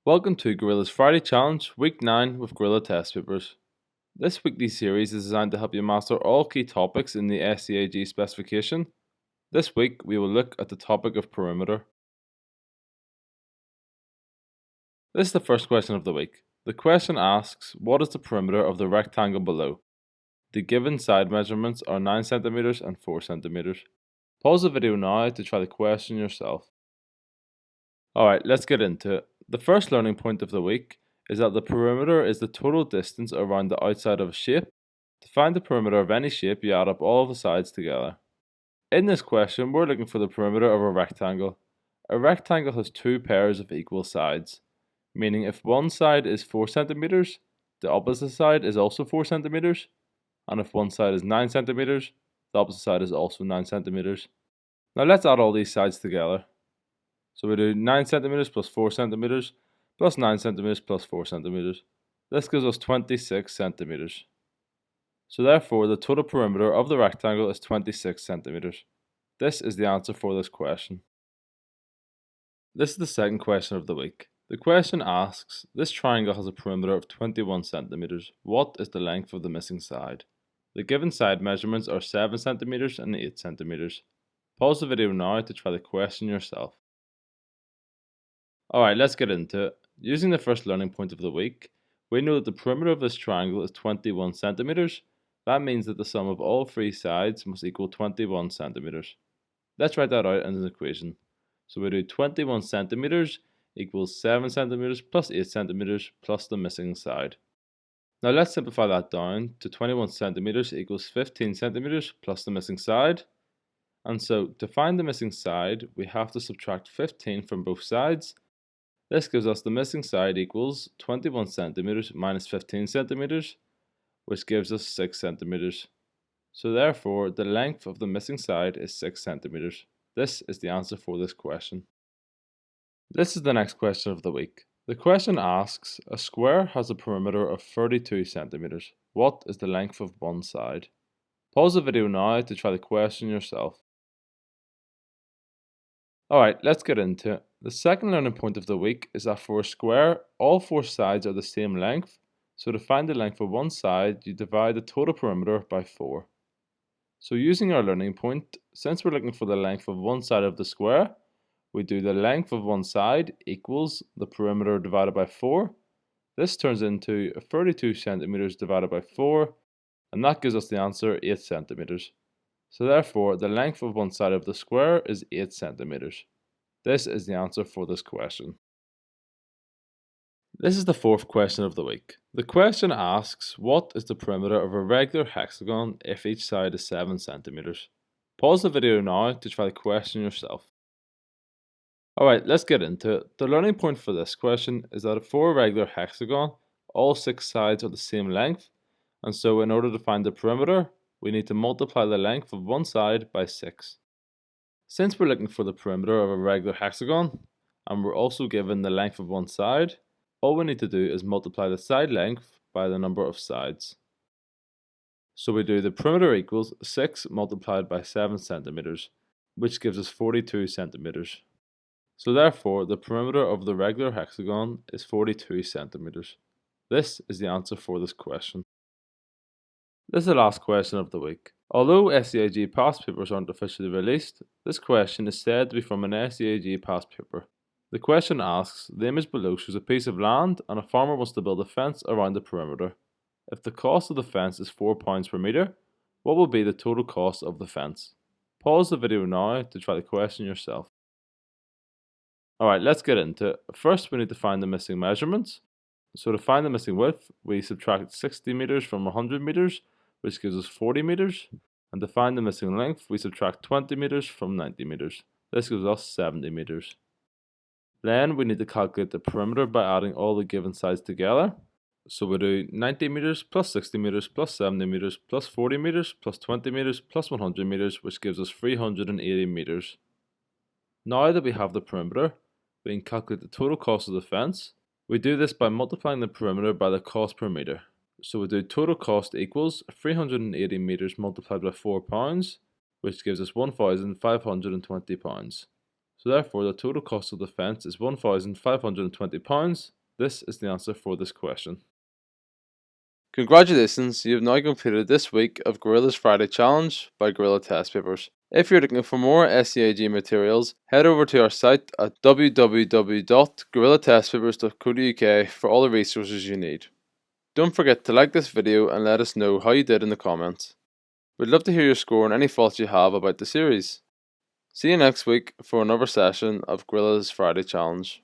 Welcome to Gorilla's Friday Challenge, Week 9 with Gorilla Test Papers. This weekly series is designed to help you master all key topics in the SEAG specification. This week we will look at the topic of perimeter. This is the first question of the week. The question asks, what is the perimeter of the rectangle below? The given side measurements are 9 cm and 4 cm. Pause the video now to try the question yourself. Alright, let's get into it. The first learning point of the week is that the perimeter is the total distance around the outside of a shape. To find the perimeter of any shape, you add up all of the sides together. In this question, we're looking for the perimeter of a rectangle. A rectangle has two pairs of equal sides, meaning if one side is 4 cm, the opposite side is also 4 cm, and if one side is 9 cm, the opposite side is also 9 cm. Now let's add all these sides together. So we do 9 cm plus 4 cm plus 9 cm plus 4 cm. This gives us 26 cm. So therefore, the total perimeter of the rectangle is 26 cm. This is the answer for this question. This is the second question of the week. The question asks, this triangle has a perimeter of 21 cm. What is the length of the missing side? The given side measurements are 7 cm and 8 cm. Pause the video now to try the question yourself. Alright, let's get into it. Using the first learning point of the week, we know that the perimeter of this triangle is 21 centimeters. That means that the sum of all three sides must equal 21 centimeters. Let's write that out in an equation. So we do 21 centimeters equals 7 centimeters plus 8 centimeters plus the missing side. Now let's simplify that down to 21 centimeters equals 15 centimeters plus the missing side. And so to find the missing side, we have to subtract 15 from both sides. This gives us the missing side equals 21 centimeters minus 15 centimeters, which gives us 6 centimeters. So therefore, the length of the missing side is 6 centimeters. This is the answer for this question. This is the next question of the week. The question asks, a square has a perimeter of 32 centimeters. What is the length of one side? Pause the video now to try the question yourself. Alright, let's get into it. The second learning point of the week is that for a square, all four sides are the same length. So to find the length of one side, you divide the total perimeter by 4. So using our learning point, since we're looking for the length of one side of the square, we do the length of one side equals the perimeter divided by 4. This turns into 32 centimeters divided by 4, and that gives us the answer 8 centimeters. So therefore, the length of one side of the square is 8 centimeters. This is the answer for this question. This is the fourth question of the week. The question asks, what is the perimeter of a regular hexagon if each side is 7 centimeters? Pause the video now to try the question yourself. Alright, let's get into it. The learning point for this question is that for a regular hexagon, all 6 sides are the same length, and so in order to find the perimeter, we need to multiply the length of one side by 6. Since we're looking for the perimeter of a regular hexagon, and we're also given the length of one side, all we need to do is multiply the side length by the number of sides. So we do the perimeter equals 6 multiplied by 7 centimeters, which gives us 42 centimeters. So therefore, the perimeter of the regular hexagon is 42 centimeters. This is the answer for this question. This is the last question of the week. Although SEAG past papers aren't officially released, this question is said to be from an SEAG past paper. The question asks, the image below shows a piece of land and a farmer wants to build a fence around the perimeter. If the cost of the fence is £4 per metre, what will be the total cost of the fence? Pause the video now to try the question yourself. Alright, let's get into it. First we need to find the missing measurements. So to find the missing width, we subtract 60 metres from 100 metres, which gives us 40 metres, and to find the missing length, we subtract 20 metres from 90 metres. This gives us 70 metres. Then we need to calculate the perimeter by adding all the given sides together. So we do 90 metres plus 60 metres plus 70 metres plus 40 metres plus 20 metres plus 100 metres, which gives us 380 metres. Now that we have the perimeter, we can calculate the total cost of the fence. We do this by multiplying the perimeter by the cost per metre. So we do total cost equals 380 metres multiplied by £4, which gives us £1,520. So therefore the total cost of defence is £1,520. This is the answer for this question. Congratulations, you have now completed this week of Gorilla's Friday Challenge by Gorilla Test Papers. If you're looking for more SEAG materials, head over to our site at www.gorillatestpapers.co.uk for all the resources you need. Don't forget to like this video and let us know how you did in the comments. We'd love to hear your score and any thoughts you have about the series. See you next week for another session of Gorilla's Friday Challenge.